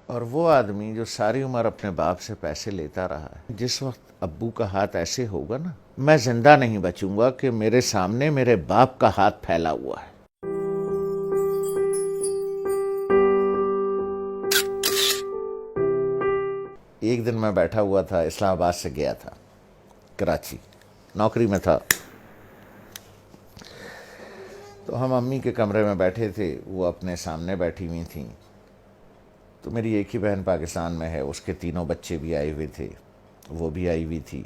اور وہ آدمی جو ساری عمر اپنے باپ سے پیسے لیتا رہا ہے، جس وقت ابو کا ہاتھ ایسے ہوگا نا، میں زندہ نہیں بچوں گا کہ میرے سامنے میرے باپ کا ہاتھ پھیلا ہوا ہے۔ ایک دن میں بیٹھا ہوا تھا، اسلام آباد سے گیا تھا کراچی، نوکری میں تھا، تو ہم امی کے کمرے میں بیٹھے تھے، وہ اپنے سامنے بیٹھی ہوئی تھیں، تو میری ایک ہی بہن پاکستان میں ہے، اس کے تینوں بچے بھی آئے ہوئے تھے، وہ بھی آئی ہوئی تھی،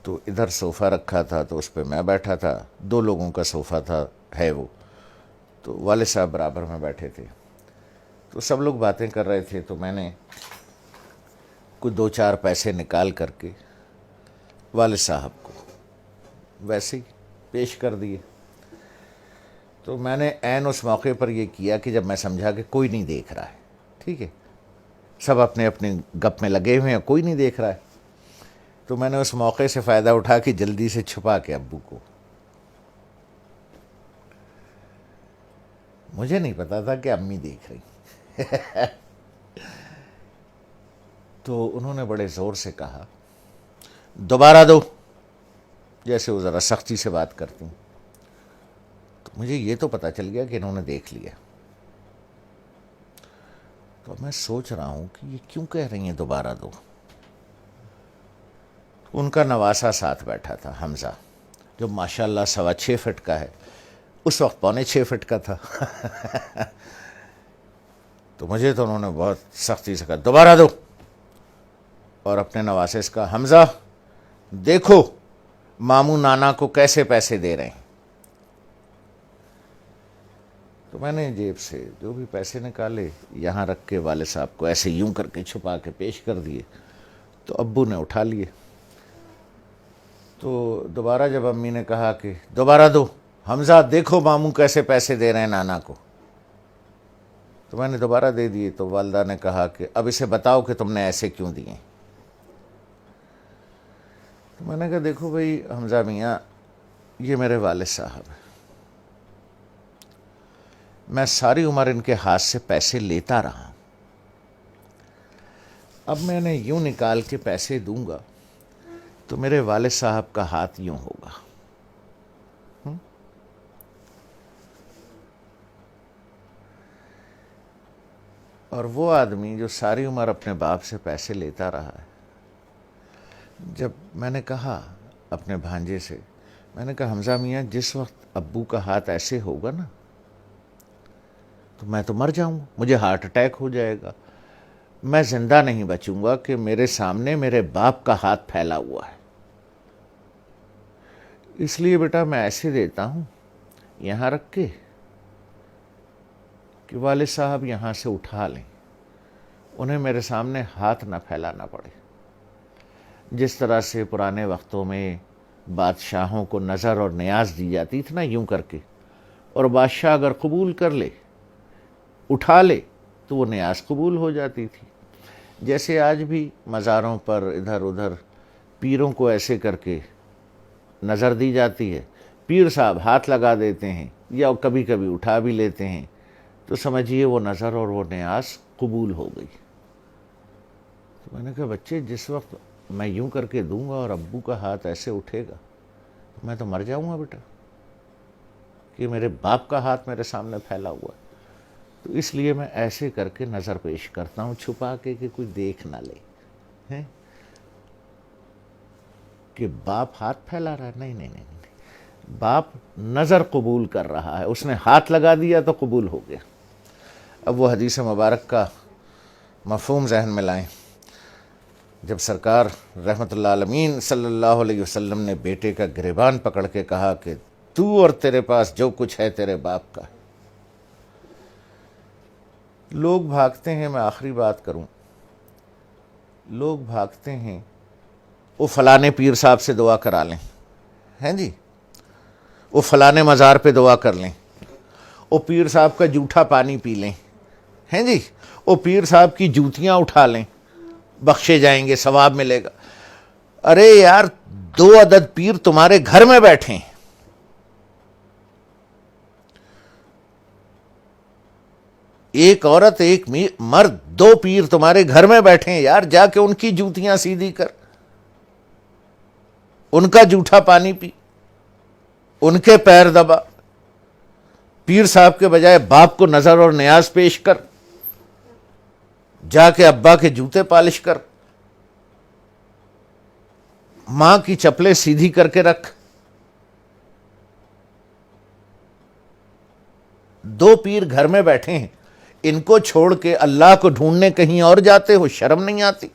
تو ادھر صوفہ رکھا تھا تو اس پہ میں بیٹھا تھا، 2 لوگوں کا صوفہ تھا ہے وہ، تو والد صاحب برابر میں بیٹھے تھے، تو سب لوگ باتیں کر رہے تھے، تو میں نے کچھ 2-4 پیسے نکال کر کے والد صاحب کو ویسے ہی پیش کر دیے۔ تو میں نے عین اس موقع پر یہ کیا کہ جب میں سمجھا کہ کوئی نہیں دیکھ رہا ہے، ٹھیک ہے، سب اپنے اپنے گپ میں لگے ہوئے ہیں، کوئی نہیں دیکھ رہا ہے، تو میں نے اس موقع سے فائدہ اٹھا کے جلدی سے چھپا کے ابو کو، مجھے نہیں پتا تھا کہ امی دیکھ رہی، تو انہوں نے بڑے زور سے کہا دوبارہ دو، جیسے وہ ذرا سختی سے بات کرتی ہیں، تو مجھے یہ تو پتا چل گیا کہ انہوں نے دیکھ لیا، تو میں سوچ رہا ہوں کہ یہ کیوں کہہ رہی ہیں دوبارہ دو۔ ان کا نواسا ساتھ بیٹھا تھا، حمزہ، جو ماشاءاللہ 6.25 فٹ کا ہے، اس وقت 6.25 فٹ کا تھا، تو مجھے تو انہوں نے بہت سختی سے کہا دوبارہ دو، اور اپنے نواسے سے کہا حمزہ دیکھو ماموں نانا کو کیسے پیسے دے رہے ہیں۔ تو میں نے جیب سے جو بھی پیسے نکالے یہاں رکھ کے والد صاحب کو ایسے یوں کر کے چھپا کے پیش کر دیے، تو ابو نے اٹھا لیے۔ تو دوبارہ جب امی نے کہا کہ دوبارہ دو، حمزہ دیکھو ماموں کیسے پیسے دے رہے ہیں نانا کو، تو میں نے دوبارہ دے دیے، تو والدہ نے کہا کہ اب اسے بتاؤ کہ تم نے ایسے کیوں دیے۔ تو میں نے کہا دیکھو بھائی حمزہ میاں، یہ میرے والد صاحب ہیں، میں ساری عمر ان کے ہاتھ سے پیسے لیتا رہا ہوں، اب میں نے یوں نکال کے پیسے دوں گا تو میرے والد صاحب کا ہاتھ یوں ہوگا، اور وہ آدمی جو ساری عمر اپنے باپ سے پیسے لیتا رہا ہے، جب میں نے کہا اپنے بھانجے سے، میں نے کہا حمزہ میاں جس وقت ابو کا ہاتھ ایسے ہوگا نا تو میں تو مر جاؤں گا، مجھے ہارٹ اٹیک ہو جائے گا، میں زندہ نہیں بچوں گا کہ میرے سامنے میرے باپ کا ہاتھ پھیلا ہوا ہے، اس لیے بیٹا میں ایسے دیتا ہوں یہاں رکھ کے کہ والد صاحب یہاں سے اٹھا لیں، انہیں میرے سامنے ہاتھ نہ پھیلانا پڑے، جس طرح سے پرانے وقتوں میں بادشاہوں کو نظر اور نیاز دی جاتی تھی نا یوں کر کے، اور بادشاہ اگر قبول کر لے اٹھا لے تو وہ نیاز قبول ہو جاتی تھی، جیسے آج بھی مزاروں پر ادھر ادھر پیروں کو ایسے کر کے نظر دی جاتی ہے، پیر صاحب ہاتھ لگا دیتے ہیں یا کبھی کبھی اٹھا بھی لیتے ہیں، تو سمجھیے وہ نظر اور وہ نیاز قبول ہو گئی۔ تو میں نے کہا بچے جس وقت میں یوں کر کے دوں گا اور ابو کا ہاتھ ایسے اٹھے گا میں تو مر جاؤں گا بیٹا، کہ میرے باپ کا ہاتھ میرے سامنے پھیلا ہوا ہے، تو اس لیے میں ایسے کر کے نظر پیش کرتا ہوں چھپا کے کہ کوئی دیکھ نہ لے ہیں کہ باپ ہاتھ پھیلا رہا ہے، نہیں نہیں نہیں نہیں، باپ نظر قبول کر رہا ہے، اس نے ہاتھ لگا دیا تو قبول ہو گیا۔ اب وہ حدیث مبارک کا مفہوم ذہن میں لائیں، جب سرکار رحمت اللہ عالمین صلی اللہ علیہ وسلم نے بیٹے کا گریبان پکڑ کے کہا کہ تو اور تیرے پاس جو کچھ ہے تیرے باپ کا ہے، لوگ بھاگتے ہیں، میں آخری بات کروں، لوگ بھاگتے ہیں وہ فلانے پیر صاحب سے دعا کرا لیں، ہیں جی، وہ فلانے مزار پہ دعا کر لیں، وہ پیر صاحب کا جھوٹا پانی پی لیں، ہیں جی، وہ پیر صاحب کی جوتیاں اٹھا لیں، بخشے جائیں گے، ثواب ملے گا۔ ارے یار 2 عدد پیر تمہارے گھر میں بیٹھے ہیں، ایک عورت ایک مرد، دو پیر تمہارے گھر میں بیٹھے ہیں یار، جا کے ان کی جوتیاں سیدھی کر، ان کا جھوٹا پانی پی، ان کے پیر دبا، پیر صاحب کے بجائے باپ کو نظر اور نیاز پیش کر، جا کے ابا کے جوتے پالش کر، ماں کی چپلیں سیدھی کر کے رکھ۔ دو پیر گھر میں بیٹھے ہیں، ان کو چھوڑ کے اللہ کو ڈھونڈنے کہیں اور جاتے ہو، شرم نہیں آتی؟